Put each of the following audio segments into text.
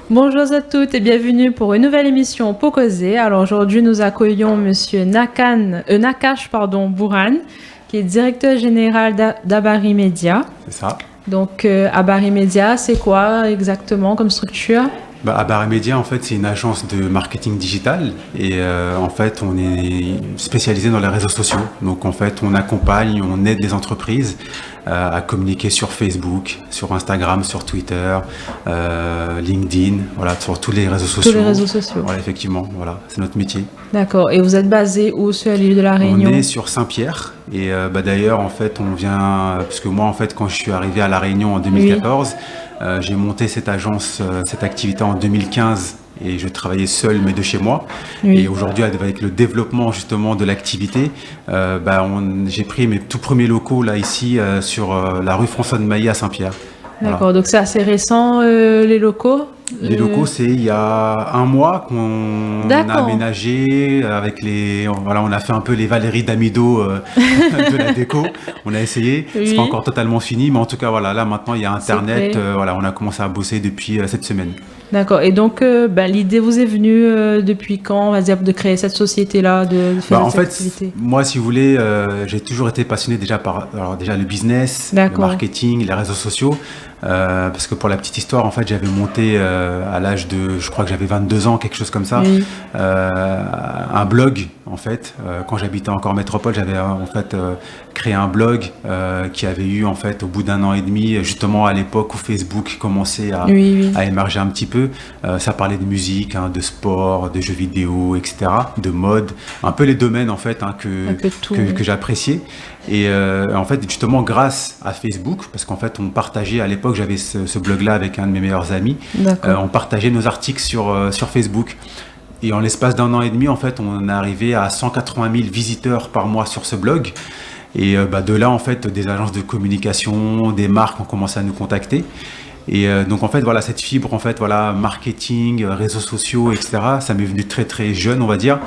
Bonjour à toutes et bienvenue pour une nouvelle émission pour causer. Alors aujourd'hui, nous accueillons Monsieur Nakash Bouran, qui est directeur général d'Abari Media. C'est ça. Donc Abari Media, c'est quoi exactement comme structure? Abari Media, en fait, c'est une agence de marketing digital et en fait, on est spécialisé dans les réseaux sociaux. Donc, en fait, on accompagne, on aide les entreprises à communiquer sur Facebook, sur Instagram, sur Twitter, LinkedIn, voilà, sur tous les réseaux sociaux. Tous les réseaux sociaux. Voilà, effectivement, voilà, c'est notre métier. D'accord. Et vous êtes basé où sur l'île de la Réunion? On est sur Saint-Pierre et d'ailleurs, en fait, on vient, parce que moi, en fait, quand je suis arrivé à la Réunion en 2014. Oui. J'ai monté cette agence, cette activité en 2015 et je travaillais seul mais de chez moi. Oui. Et aujourd'hui, avec le développement justement de l'activité, j'ai pris mes tout premiers locaux là ici sur la rue François de Maillet à Saint-Pierre. D'accord, voilà. Donc c'est assez récent les locaux? Les locaux, c'est il y a un mois qu'on a aménagé avec on a fait un peu les Valérie Damido de la déco. On a essayé, oui. C'est pas encore totalement fini, mais en tout cas voilà, là maintenant il y a Internet, on a commencé à bosser depuis cette semaine. D'accord. Et donc l'idée vous est venue depuis quand, on va dire, de créer cette société-là, de faire cette activité? Moi, si vous voulez, j'ai toujours été passionné déjà par le business, le marketing, les réseaux sociaux. Parce que pour la petite histoire, en fait, j'avais monté à l'âge de, je crois que j'avais 22 ans, quelque chose comme ça, oui. Un blog, en fait. Quand j'habitais encore en métropole, j'avais créé un blog qui avait eu, en fait, au bout d'un an et demi, justement à l'époque où Facebook commençait à émerger un petit peu. Ça parlait de musique, de sport, de jeux vidéo, etc., de mode, un peu les domaines, en fait, que j'appréciais. Et en fait, justement, grâce à Facebook, parce qu'en fait, on partageait, à l'époque, j'avais ce blog-là avec un de mes meilleurs amis, on partageait nos articles sur Facebook. Et en l'espace d'un an et demi, en fait, on est arrivé à 180 000 visiteurs par mois sur ce blog. Et de là, en fait, des agences de communication, des marques ont commencé à nous contacter. Et donc, en fait, voilà, cette fibre, en fait, voilà, marketing, réseaux sociaux, etc., ça m'est venu très, très jeune, on va dire.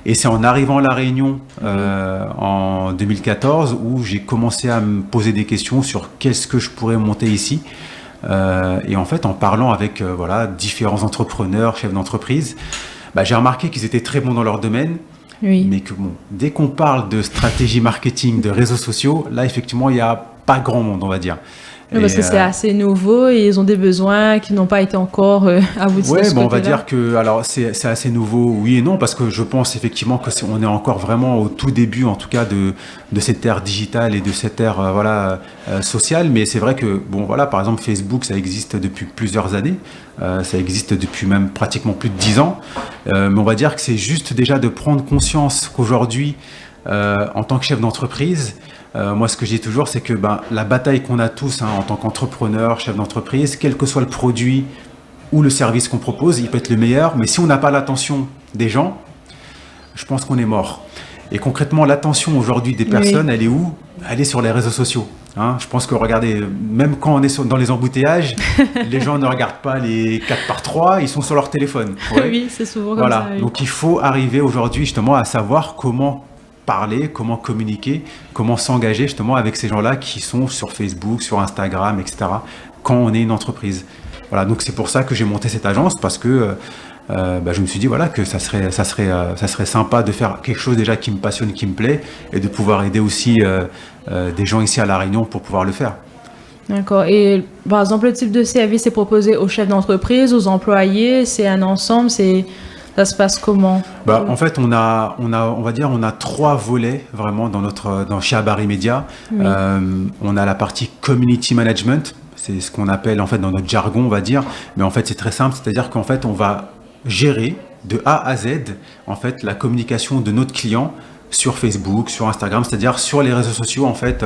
Et c'est en arrivant à La Réunion en 2014 où j'ai commencé à me poser des questions sur qu'est-ce que je pourrais monter ici. Et en fait, en parlant avec différents entrepreneurs, chefs d'entreprise, j'ai remarqué qu'ils étaient très bons dans leur domaine. Oui. Mais que dès qu'on parle de stratégie marketing, de réseaux sociaux, là, effectivement, il n'y a pas grand monde, on va dire. Oui, parce que c'est assez nouveau et ils ont des besoins qui n'ont pas été encore aboutis. Oui, on va dire que c'est assez nouveau, oui et non, parce que je pense effectivement que on est encore vraiment au tout début, en tout cas, de cette ère digitale et de cette ère sociale. Mais c'est vrai que par exemple Facebook, ça existe depuis plusieurs années, ça existe depuis même pratiquement plus de 10 ans. Mais on va dire que c'est juste déjà de prendre conscience qu'aujourd'hui, en tant que chef d'entreprise, moi, ce que je dis toujours, c'est que la bataille qu'on a tous en tant qu'entrepreneur, chef d'entreprise, quel que soit le produit ou le service qu'on propose, il peut être le meilleur, mais si on n'a pas l'attention des gens, je pense qu'on est mort. Et concrètement, l'attention aujourd'hui des personnes, elle est où? Elle est sur les réseaux sociaux. Je pense que, regardez, même quand on est dans les embouteillages, les gens ne regardent pas les 4x3, ils sont sur leur téléphone. Oui, c'est souvent comme ça. Oui. Donc, il faut arriver aujourd'hui justement à savoir comment parler, comment communiquer, comment s'engager justement avec ces gens-là qui sont sur Facebook, sur Instagram, etc. quand on est une entreprise. Voilà, donc c'est pour ça que j'ai monté cette agence parce que je me suis dit que ça serait sympa de faire quelque chose déjà qui me passionne, qui me plaît et de pouvoir aider aussi des gens ici à La Réunion pour pouvoir le faire. D'accord. Et par exemple, le type de service est proposé aux chefs d'entreprise, aux employés, c'est un ensemble, ça se passe comment? En fait, on va dire, on a 3 volets vraiment chez Abari Media. Oui. On a la partie community management, c'est ce qu'on appelle en fait dans notre jargon, on va dire. Mais en fait, c'est très simple, c'est-à-dire qu'en fait, on va gérer de A à Z en fait la communication de notre client sur Facebook, sur Instagram, c'est-à-dire sur les réseaux sociaux en fait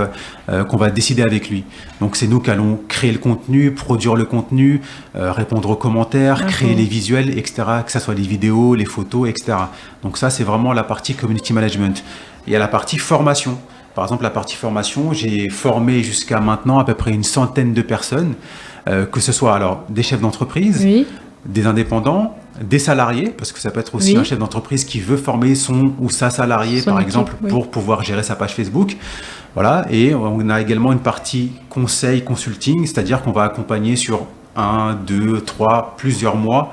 qu'on va décider avec lui. Donc c'est nous qui allons créer le contenu, produire le contenu, répondre aux commentaires, créer les visuels, etc., que ce soit les vidéos, les photos, etc. Donc ça c'est vraiment la partie community management. Il y a la partie formation. Par exemple, la partie formation, j'ai formé jusqu'à maintenant à peu près une centaine de personnes, que ce soit alors des chefs d'entreprise, des indépendants, des salariés, parce que ça peut être aussi un chef d'entreprise qui veut former son ou sa salarié, par exemple, pour pouvoir gérer sa page Facebook. Voilà. Et on a également une partie conseil, consulting, c'est-à-dire qu'on va accompagner sur 1, 2, 3, plusieurs mois,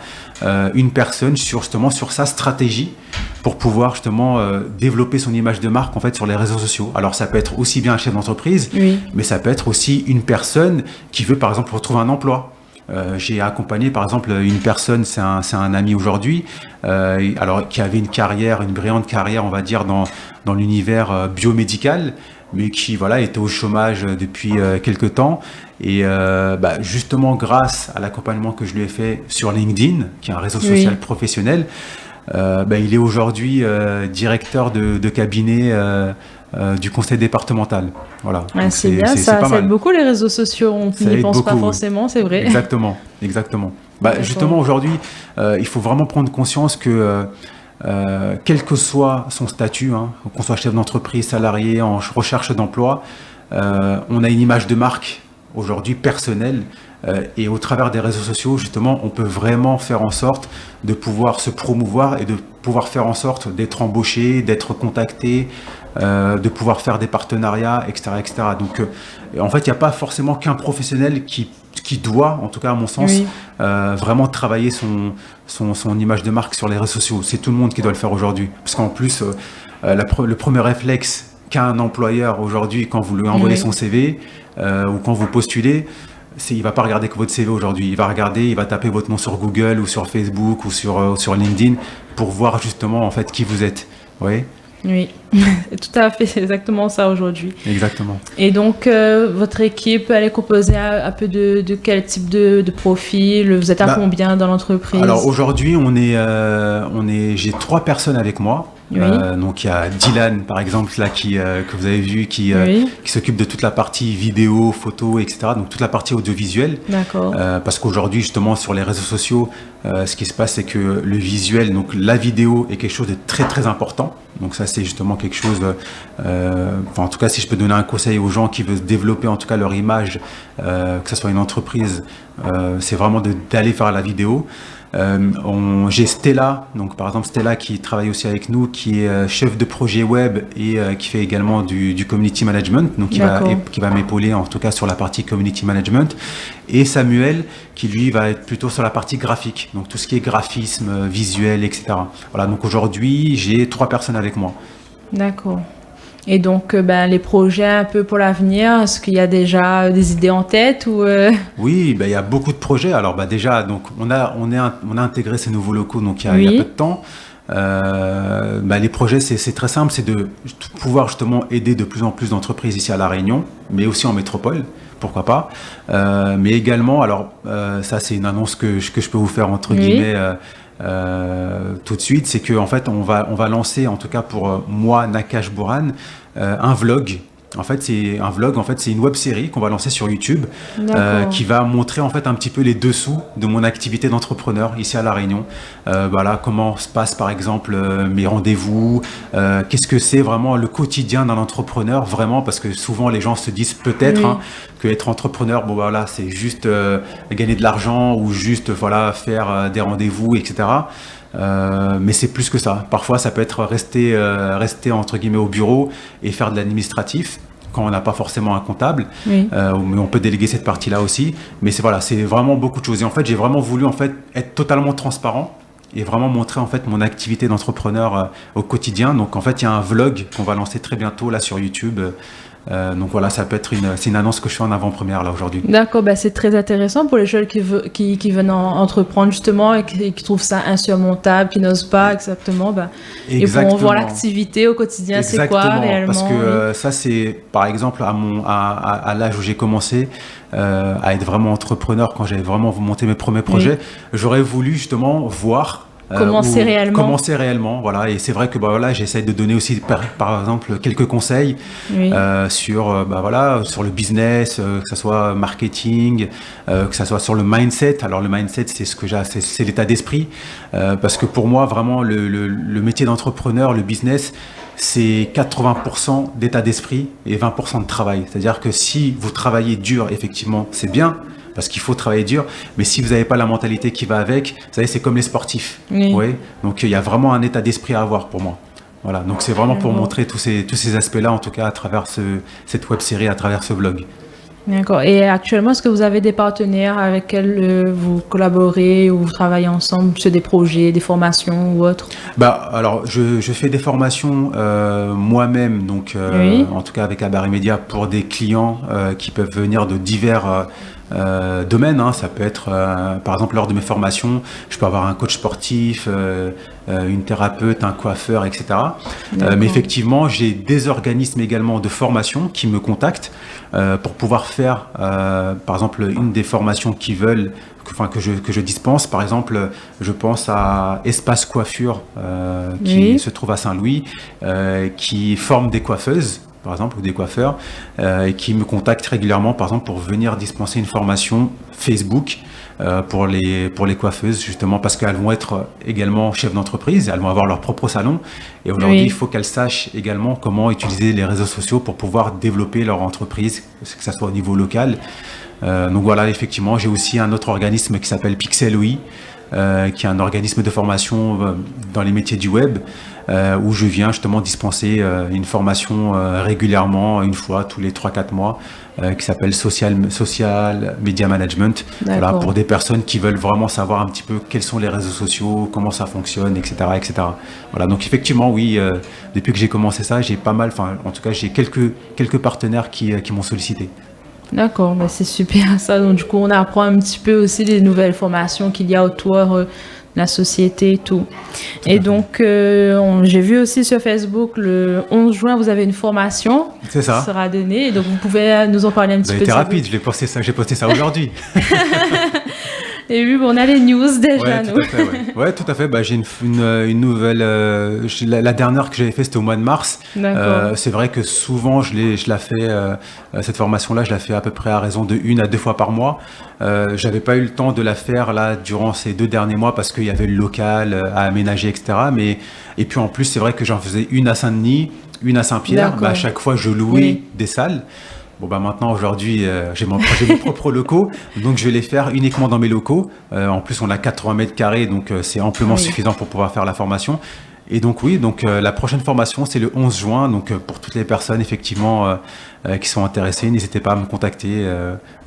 une personne sur sa stratégie pour pouvoir justement développer son image de marque en fait sur les réseaux sociaux. Alors ça peut être aussi bien un chef d'entreprise, mais ça peut être aussi une personne qui veut par exemple retrouver un emploi. J'ai accompagné par exemple une personne, c'est un ami aujourd'hui, alors qui avait une brillante carrière, on va dire dans l'univers biomédical, mais qui était au chômage depuis quelques temps. Et justement grâce à l'accompagnement que je lui ai fait sur LinkedIn, qui est un réseau social professionnel, il est aujourd'hui directeur de cabinet du conseil départemental. Voilà. C'est bien, ça aide beaucoup les réseaux sociaux, on n'y pense pas forcément, c'est vrai. Exactement. Justement aujourd'hui, il faut vraiment prendre conscience que quel que soit son statut, qu'on soit chef d'entreprise, salarié, en recherche d'emploi, on a une image de marque aujourd'hui personnelle, et au travers des réseaux sociaux, justement, on peut vraiment faire en sorte de pouvoir se promouvoir et de pouvoir faire en sorte d'être embauché, d'être contacté, de pouvoir faire des partenariats, etc. etc. Donc, en fait, il n'y a pas forcément qu'un professionnel qui doit, en tout cas à mon sens, vraiment travailler son image de marque sur les réseaux sociaux. C'est tout le monde qui doit le faire aujourd'hui. Parce qu'en plus, le premier réflexe qu'a un employeur aujourd'hui quand vous lui envoyez son CV ou quand vous postulez, il ne va pas regarder que votre CV aujourd'hui. Il va taper votre nom sur Google ou sur Facebook ou sur LinkedIn pour voir justement en fait qui vous êtes. Oui. Oui, tout à fait, c'est exactement ça aujourd'hui. Exactement. Et donc, votre équipe, elle est composée un peu de quel type de profil? Vous êtes à combien dans l'entreprise? Alors aujourd'hui, j'ai 3 personnes avec moi. Oui. Donc il y a Dylan par exemple là que vous avez vu qui s'occupe de toute la partie vidéo, photo, etc. Donc toute la partie audiovisuelle. D'accord. Parce qu'aujourd'hui justement sur les réseaux sociaux, ce qui se passe c'est que le visuel, donc la vidéo est quelque chose de très très important. Donc ça c'est justement quelque chose, en tout cas si je peux donner un conseil aux gens qui veulent développer en tout cas leur image, que ce soit une entreprise, c'est vraiment d'aller faire la vidéo. J'ai Stella, donc par exemple Stella qui travaille aussi avec nous, qui est chef de projet web et qui fait également du community management, donc qui va m'épauler en tout cas sur la partie community management, et Samuel qui lui va être plutôt sur la partie graphique, donc tout ce qui est graphisme, visuel, etc. Voilà, donc aujourd'hui j'ai 3 personnes avec moi. D'accord. Et donc, les projets un peu pour l'avenir, est-ce qu'il y a déjà des idées en tête ou Oui, il y a beaucoup de projets. Alors déjà, donc on a intégré ces nouveaux locaux donc il y a peu de temps. Les projets, c'est très simple, c'est de pouvoir justement aider de plus en plus d'entreprises ici à La Réunion, mais aussi en métropole, pourquoi pas. Mais également, alors ça c'est une annonce que je peux vous faire entre guillemets. Tout de suite, c'est qu'en fait on va lancer, en tout cas pour moi Nakash Bouran, un vlog. En fait c'est une web série qu'on va lancer sur YouTube, qui va montrer en fait un petit peu les dessous de mon activité d'entrepreneur ici à La Réunion. Comment se passe par exemple mes rendez-vous, qu'est-ce que c'est vraiment le quotidien d'un entrepreneur vraiment, parce que souvent les gens se disent peut-être que être entrepreneur, c'est juste gagner de l'argent ou juste faire des rendez-vous, etc. Mais c'est plus que ça. Parfois, ça peut être rester entre guillemets au bureau et faire de l'administratif quand on n'a pas forcément un comptable. Mais on peut déléguer cette partie-là aussi. Mais c'est vraiment beaucoup de choses. Et en fait, j'ai vraiment voulu être totalement transparent et vraiment montrer en fait mon activité d'entrepreneur au quotidien. Donc en fait, il y a un vlog qu'on va lancer très bientôt là sur YouTube. Donc voilà, ça peut être c'est une annonce que je fais en avant-première là aujourd'hui. D'accord, c'est très intéressant pour les jeunes qui veulent entreprendre justement et qui trouvent ça insurmontable, qui n'osent pas exactement. Ils pourront voir l'activité au quotidien, c'est quoi réellement. Parce que ça c'est par exemple à l'âge où j'ai commencé à être vraiment entrepreneur, quand j'avais vraiment monté mes premiers projets, j'aurais voulu justement voir commencer réellement, voilà. Et c'est vrai que j'essaie de donner aussi par exemple quelques conseils sur le business, que ça soit marketing, que ça soit sur le mindset. Alors le mindset, c'est l'état d'esprit, parce que pour moi vraiment le métier d'entrepreneur, le business, c'est 80% d'état d'esprit et 20% de travail. C'est-à-dire que si vous travaillez dur, effectivement, c'est bien, parce qu'il faut travailler dur, mais si vous n'avez pas la mentalité qui va avec, vous savez, c'est comme les sportifs. Oui. Donc il y a vraiment un état d'esprit à avoir pour moi. Voilà, donc c'est vraiment pour montrer tous ces aspects-là, en tout cas à travers cette web-série, à travers ce vlog. D'accord. Et actuellement, est-ce que vous avez des partenaires avec lesquels vous collaborez ou vous travaillez ensemble sur des projets, des formations ou autres? Alors, je fais des formations moi-même, donc en tout cas avec Habari Média, pour des clients qui peuvent venir de divers domaines. Hein. Ça peut être, par exemple, lors de mes formations, je peux avoir un coach sportif, une thérapeute, un coiffeur, etc. Mais effectivement, j'ai des organismes également de formation qui me contactent pour pouvoir faire, par exemple, une des formations qu'ils veulent, que je dispense. Par exemple, je pense à Espace Coiffure qui se trouve à Saint-Louis, qui forme des coiffeuses, par exemple, ou des coiffeurs, et qui me contactent régulièrement, par exemple, pour venir dispenser une formation Facebook pour les coiffeuses, justement parce qu'elles vont être également chefs d'entreprise, elles vont avoir leur propre salon, et aujourd'hui, il faut qu'elles sachent également comment utiliser les réseaux sociaux pour pouvoir développer leur entreprise, que ce soit au niveau local. Donc voilà, effectivement, j'ai aussi un autre organisme qui s'appelle Pixeloi, qui est un organisme de formation dans les métiers du web, où je viens justement dispenser une formation régulièrement, une fois tous les 3-4 mois, qui s'appelle Social Media Management, voilà, pour des personnes qui veulent vraiment savoir un petit peu quels sont les réseaux sociaux, comment ça fonctionne, etc. etc. Voilà, donc effectivement, oui, depuis que j'ai commencé ça, j'ai pas mal, en tout cas, j'ai quelques partenaires qui m'ont sollicité. D'accord, c'est super ça. Donc, du coup, on apprend un petit peu aussi les nouvelles formations qu'il y a autour de la société et tout. Et donc, j'ai vu aussi sur Facebook, le 11 juin, vous avez une formation qui sera donnée. Et donc, vous pouvez nous en parler un petit peu. Vous avez été rapide, j'ai posté ça aujourd'hui. Et oui, on a les news déjà, nous. Ouais, tout à fait. J'ai une nouvelle. La dernière que j'avais fait, c'était au mois de mars. C'est vrai que souvent, je la fais. Cette formation-là, je la fais à peu près à raison de 1 à 2 fois par mois. J'avais pas eu le temps de la faire là durant ces 2 derniers mois parce qu'il y avait le local à aménager, etc. Et puis en plus, c'est vrai que j'en faisais une à Saint-Denis, une à Saint-Pierre. À chaque fois, je louais des salles. Maintenant, aujourd'hui, j'ai mon propre locaux, donc je vais les faire uniquement dans mes locaux. En plus, on a 80 mètres carrés, donc c'est amplement suffisant pour pouvoir faire la formation. Et donc la prochaine formation, c'est le 11 juin. Donc pour toutes les personnes, effectivement, qui sont intéressées, n'hésitez pas à me contacter,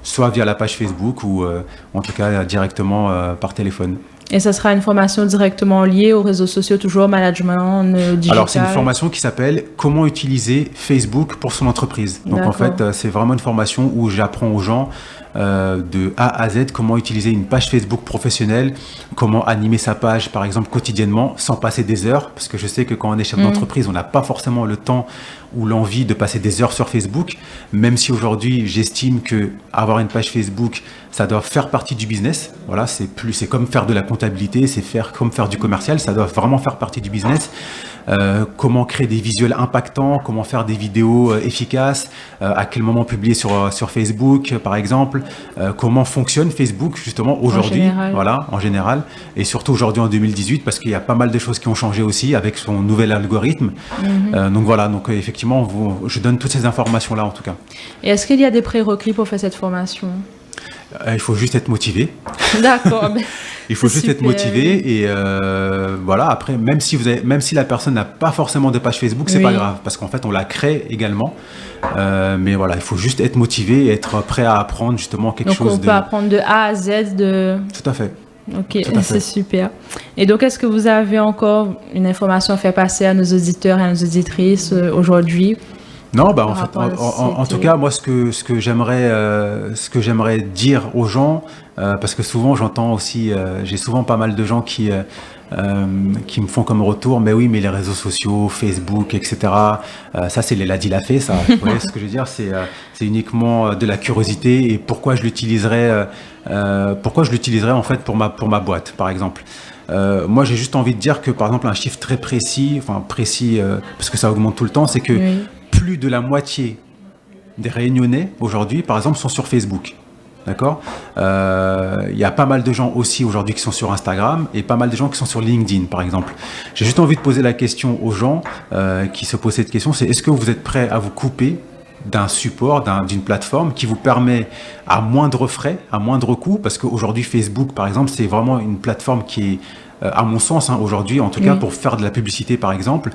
soit via la page Facebook ou en tout cas directement par téléphone. Et ça sera une formation directement liée aux réseaux sociaux, toujours management digital. Alors, c'est une formation qui s'appelle « Comment utiliser Facebook pour son entreprise ». Donc, en fait, c'est vraiment une formation où j'apprends aux gens de A à Z comment utiliser une page Facebook professionnelle, comment animer sa page, par exemple, quotidiennement, sans passer des heures. Parce que je sais que quand on est chef d'entreprise, on n'a pas forcément le temps ou l'envie de passer des heures sur Facebook, même si aujourd'hui, j'estime que avoir une page Facebook, ça doit faire partie du business. Voilà, c'est comme faire de la comptabilité, c'est comme faire du commercial, ça doit vraiment faire partie du business. Comment créer des visuels impactants, comment faire des vidéos efficaces, à quel moment publier sur Facebook, par exemple, comment fonctionne Facebook justement aujourd'hui, en général, et surtout aujourd'hui en 2018, parce qu'il y a pas mal de choses qui ont changé aussi avec son nouvel algorithme. Donc effectivement, je donne toutes ces informations-là en tout cas. Et est-ce qu'il y a des prérequis pour faire cette formation ? Il faut juste être motivé. D'accord. Il faut juste être motivé et après, même si la personne n'a pas forcément de page Facebook, c'est pas grave parce qu'en fait, on la crée également. Mais voilà, il faut juste être motivé et être prêt à apprendre justement quelque chose. Donc, on peut apprendre de A à Z. Tout à fait. Ok, c'est super. Et donc, est-ce que vous avez encore une information à faire passer à nos auditeurs et à nos auditrices aujourd'hui ? Non, en tout cas, moi, ce que j'aimerais dire aux gens, parce que souvent j'entends aussi, j'ai souvent pas mal de gens qui me font comme retour, mais oui, mais les réseaux sociaux, Facebook, etc. Ça, c'est les l'a dit l'a fait, ça. Vous voyez ce que je veux dire, c'est uniquement de la curiosité et pourquoi je l'utiliserais en fait pour ma boîte, par exemple. Moi, j'ai juste envie de dire que, par exemple, un chiffre très précis, parce que ça augmente tout le temps, c'est que plus de la moitié des Réunionnais aujourd'hui, par exemple, sont sur Facebook. D'accord ? Il y a pas mal de gens aussi aujourd'hui qui sont sur Instagram et pas mal de gens qui sont sur LinkedIn, par exemple. J'ai juste envie de poser la question aux gens qui se posent cette question, c'est est-ce que vous êtes prêts à vous couper d'un support, d'une plateforme qui vous permet à moindre frais, à moindre coût, parce qu'aujourd'hui Facebook, par exemple, c'est vraiment une plateforme qui est, à mon sens, aujourd'hui, en tout cas, pour faire de la publicité, par exemple,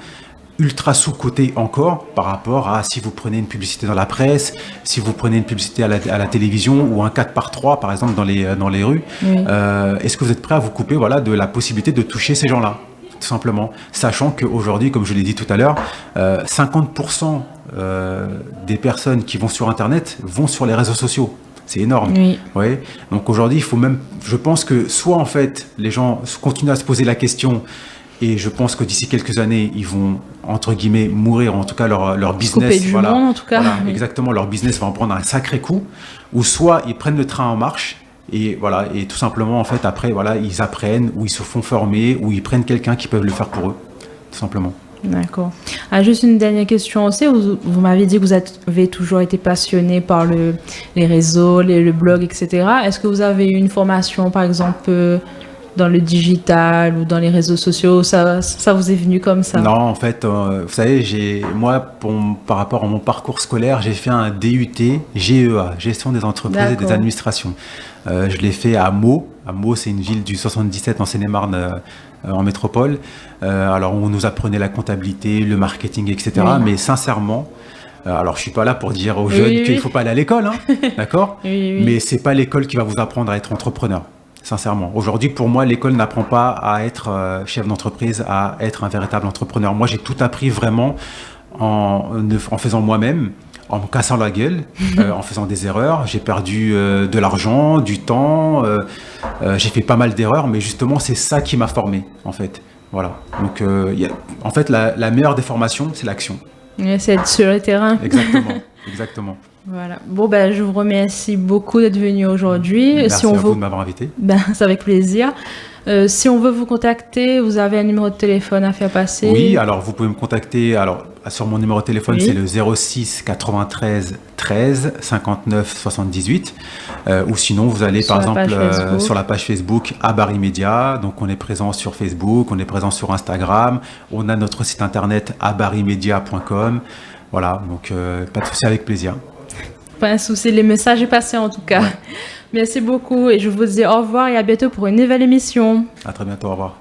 ultra sous-coté encore par rapport à si vous prenez une publicité dans la presse, si vous prenez une publicité à la télévision ou un 4x3 par exemple dans les rues. Oui. Est-ce que vous êtes prêt à vous couper de la possibilité de toucher ces gens-là, tout simplement, sachant qu'aujourd'hui, comme je l'ai dit tout à l'heure, 50% des personnes qui vont sur Internet vont sur les réseaux sociaux. C'est énorme. Oui. Ouais. Donc aujourd'hui, il faut même, je pense que soit en fait les gens continuent à se poser la question. Et je pense que d'ici quelques années, ils vont, entre guillemets, mourir, en tout cas leur business. Couper du monde, en tout cas. Voilà, oui. Exactement, leur business va en prendre un sacré coup. Ou soit ils prennent le train en marche et tout simplement, en fait, après, ils apprennent, ou ils se font former, ou ils prennent quelqu'un qui peut le faire pour eux, tout simplement. D'accord. Juste une dernière question aussi. Vous m'avez dit que vous avez toujours été passionné par les réseaux, le blog, etc. Est-ce que vous avez eu une formation, par exemple, dans le digital ou dans les réseaux sociaux, ça vous est venu comme ça? Non, en fait, vous savez, par rapport à mon parcours scolaire, j'ai fait un DUT GEA, Gestion des entreprises et des administrations. Je l'ai fait à Meaux. Meaux, c'est une ville du 77 en Seine-et-Marne, en métropole. Alors, on nous apprenait la comptabilité, le marketing, etc. Oui. Mais sincèrement, alors je suis pas là pour dire aux jeunes qu'il faut pas aller à l'école, hein, d'accord? Oui. Mais c'est pas l'école qui va vous apprendre à être entrepreneur. Sincèrement. Aujourd'hui, pour moi, l'école n'apprend pas à être chef d'entreprise, à être un véritable entrepreneur. Moi, j'ai tout appris vraiment en faisant moi-même, en me cassant la gueule, en faisant des erreurs. J'ai perdu de l'argent, du temps. J'ai fait pas mal d'erreurs, mais justement, c'est ça qui m'a formé, en fait. Voilà. Donc, en fait, la meilleure des formations, c'est l'action. C'est être sur le terrain. Exactement. Exactement. Voilà. Bon, je vous remercie beaucoup d'être venu aujourd'hui. Merci à vous de m'avoir invité. C'est avec plaisir. Si on veut vous contacter, vous avez un numéro de téléphone à faire passer? Oui, alors vous pouvez me contacter. Alors, sur mon numéro de téléphone, c'est le 06 93 13 59 78. Ou sinon, vous allez par exemple sur la page Facebook Habari Media. Donc, on est présent sur Facebook, on est présent sur Instagram. On a notre site internet habarimedia.com. Voilà, donc pas de souci, avec plaisir. Pas un souci, les messages est passé en tout cas. Ouais. Merci beaucoup et je vous dis au revoir et à bientôt pour une nouvelle émission. À très bientôt, au revoir.